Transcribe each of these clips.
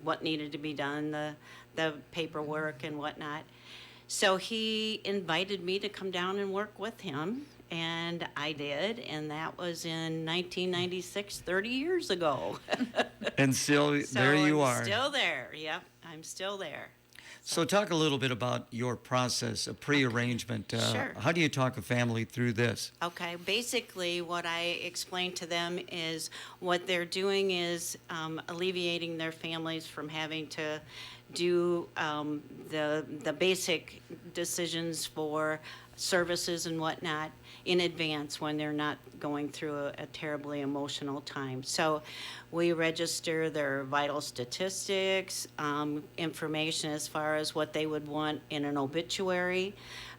what needed to be done, the paperwork and whatnot. So he invited me to come down and work with him, and I did, and that was in 1996, 30 years ago. And still, So there you I'm are. still there. Yep, I'm still there. So talk a little bit about your process of pre-arrangement. Sure. How do you talk a family through this? Okay, basically, what I explain to them is what they're doing is alleviating their families from having to do the basic decisions for services and whatnot in advance when they're not going through a terribly emotional time. So we register their vital statistics, information as far as what they would want in an obituary.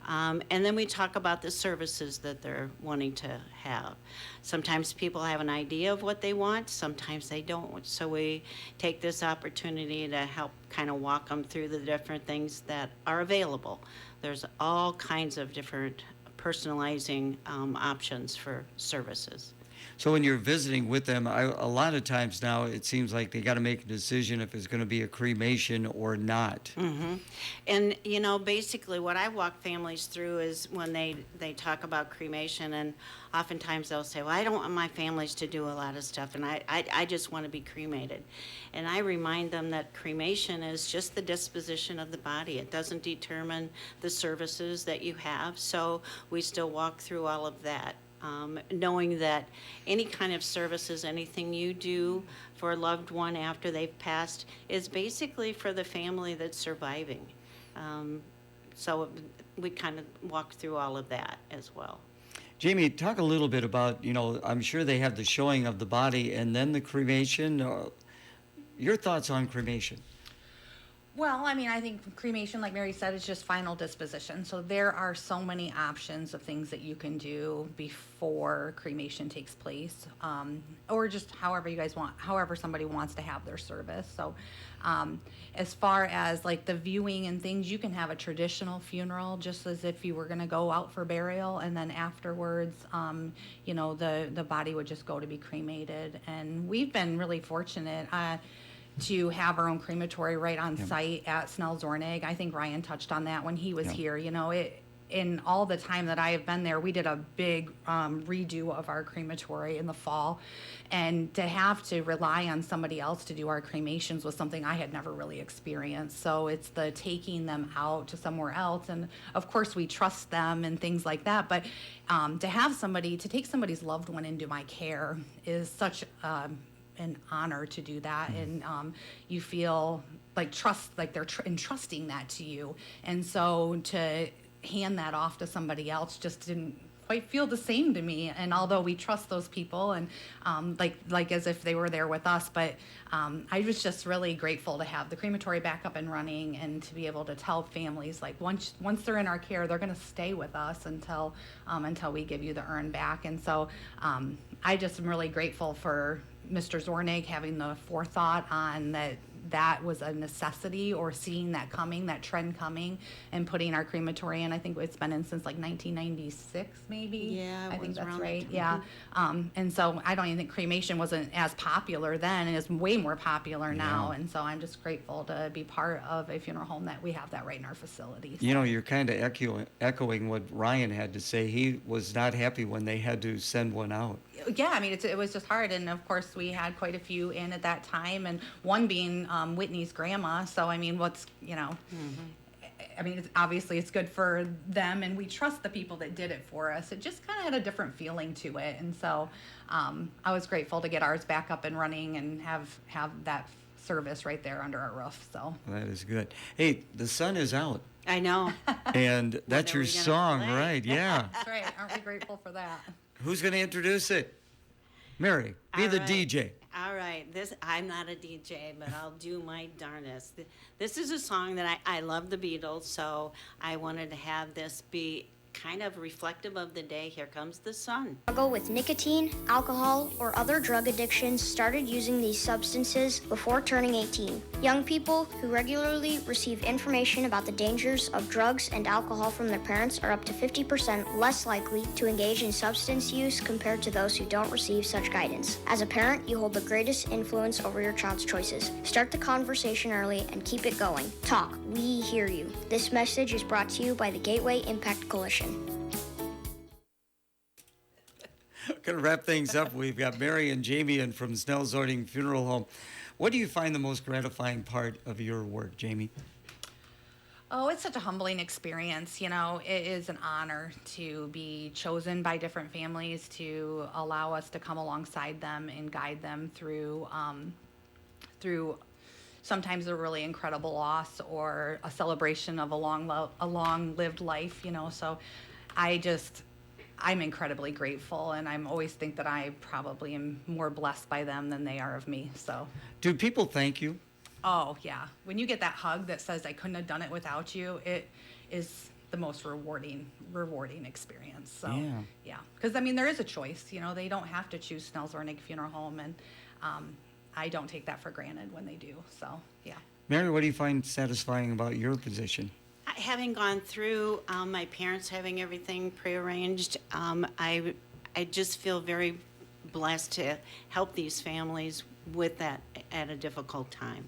And then we talk about the services that they're wanting to have. Sometimes people have an idea of what they want, sometimes they don't. So we take this opportunity to help kind of walk them through the different things that are available. There's all kinds of different personalizing options for services. So when you're visiting with them, a lot of times now it seems like they got to make a decision if it's going to be a cremation or not. And, you know, basically what I walk families through is when they talk about cremation, and oftentimes they'll say, well, I don't want my families to do a lot of stuff, and I just want to be cremated. And I remind them that cremation is just the disposition of the body. It doesn't determine the services that you have, so we still walk through all of that. Knowing that any kind of services, anything you do for a loved one after they've passed, is basically for the family that's surviving. So we kind of walk through all of that as well. Jamie, talk a little bit about, I'm sure they have the showing of the body and then the cremation. Your thoughts on cremation? Well, I mean, I think cremation, like Mary said, is just final disposition. So there are so many options of things that you can do before cremation takes place, or just however you guys want, however somebody wants to have their service. So as far as like the viewing and things, you can have a traditional funeral just as if you were going to go out for burial, and then afterwards, the body would just go to be cremated. And we've been really fortunate to have our own crematory right on site at Snell Zornig. I think Ryan touched on that when he was here. In all the time that I have been there, we did a big redo of our crematory in the fall. And to have to rely on somebody else to do our cremations was something I had never really experienced. So it's the taking them out to somewhere else. And of course, we trust them and things like that. But to take somebody's loved one into my care is such an honor to do that, and you feel like they're entrusting that to you, and so to hand that off to somebody else just didn't quite feel the same to me. And although we trust those people and like as if they were there with us, but I was just really grateful to have the crematory back up and running, and to be able to tell families like once they're in our care, they're going to stay with us until we give you the urn back. And so I just am really grateful for Mr. Zornig having the forethought on that was a necessity, or seeing that trend coming, and putting our crematory in. I think it's been in since like 1996, maybe. Yeah, I think that's around right. that Yeah. And so I don't even think cremation wasn't as popular then, and is way more popular now. And so I'm just grateful to be part of a funeral home that we have that right in our facility. So. You're kind of echoing what Ryan had to say. He was not happy when they had to send one out. Yeah, I mean, it was just hard. And of course, we had quite a few in at that time, and one being Whitney's grandma. So, I mean, I mean, obviously it's good for them, and we trust the people that did it for us. It just kind of had a different feeling to it. And so I was grateful to get ours back up and running and have that service right there under our roof. So That is good. Hey, the sun is out. I know. And that's your song, play? right? Yeah. that's right. Aren't we grateful for that? Who's going to introduce it? Mary, be All the right. DJ. All right, I'm not a DJ, but I'll do my darnest. This is a song that I love the Beatles, so I wanted to have this be kind of reflective of the day. Here comes the sun. Struggle with nicotine, alcohol, or other drug addictions started using these substances before turning 18. Young people who regularly receive information about the dangers of drugs and alcohol from their parents are up to 50% less likely to engage in substance use compared to those who don't receive such guidance. As a parent, you hold the greatest influence over your child's choices. Start the conversation early and keep it going. Talk. We hear you. This message is brought to you by the Gateway Impact Coalition. Going to wrap things up. We've got Mary and Jami in from Snell Zornig Funeral Home. What do you find the most gratifying part of your work, Jami? Oh, it's such a humbling experience. You know, it is an honor to be chosen by different families to allow us to come alongside them and guide them through sometimes a really incredible loss or a celebration of a long-lived life. You know, so I'm incredibly grateful, and I'm always think that I probably am more blessed by them than they are of me. So, Do people thank you? oh yeah, when you get that hug that says I couldn't have done it without you, it is the most rewarding experience. So yeah, because I mean there is a choice. You know, they don't have to choose Snell Zornig Funeral Home, and I don't take that for granted when they do. So yeah. Mary, what do you find satisfying about your position? Having gone through my parents having everything prearranged, I just feel very blessed to help these families with that at a difficult time.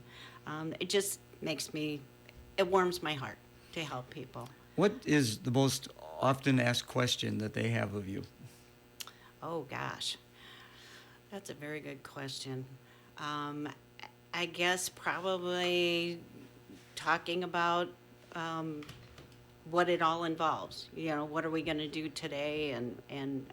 It just it warms my heart to help people. What is the most often asked question that they have of you? Oh gosh, that's a very good question. I guess probably talking about what it all involves. You know, what are we going to do today? And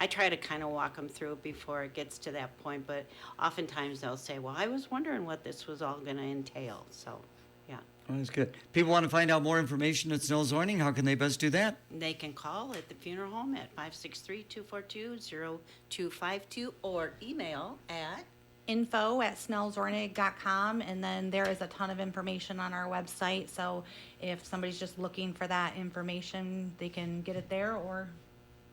I try to kind of walk them through it before it gets to that point. But oftentimes they'll say, "Well, I was wondering what this was all going to entail." So, yeah. Oh, that's good. People want to find out more information at Snell Zornig. How can they best do that? They can call at the funeral home at 563-242-0252 or email at info@snellzornig.com, and then there is a ton of information on our website. So if somebody's just looking for that information, they can get it there or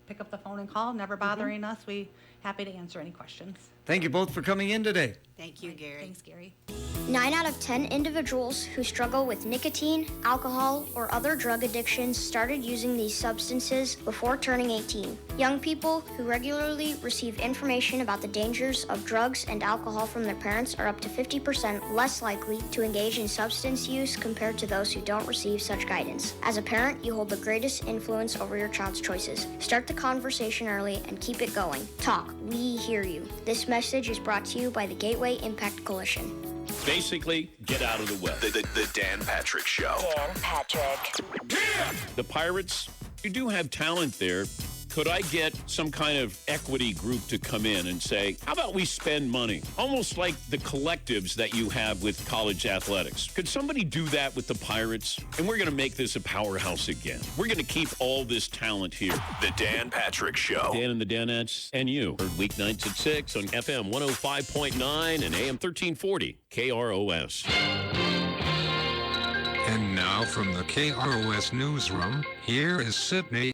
pick up the phone and call. Never bothering us. We happy to answer any questions. Thank you both for coming in today. Thank you, Gary. Thanks, Gary. 9 out of 10 individuals who struggle with nicotine, alcohol, or other drug addictions started using these substances before turning 18. Young people who regularly receive information about the dangers of drugs and alcohol from their parents are up to 50% less likely to engage in substance use compared to those who don't receive such guidance. As a parent, you hold the greatest influence over your child's choices. Start the conversation early and keep it going. Talk. We hear you. This message is brought to you by the Gateway Impact Coalition. Basically, get out of the way. The Dan Patrick Show. Dan Patrick. The Pirates, you do have talent there. Could I get some kind of equity group to come in and say, how about we spend money? Almost like the collectives that you have with college athletics. Could somebody do that with the Pirates? And we're going to make this a powerhouse again. We're going to keep all this talent here. The Dan Patrick Show. Dan and the Danettes and you. Heard weeknights at 6 on FM 105.9 and AM 1340 KROS. And now from the KROS newsroom, here is Sydney.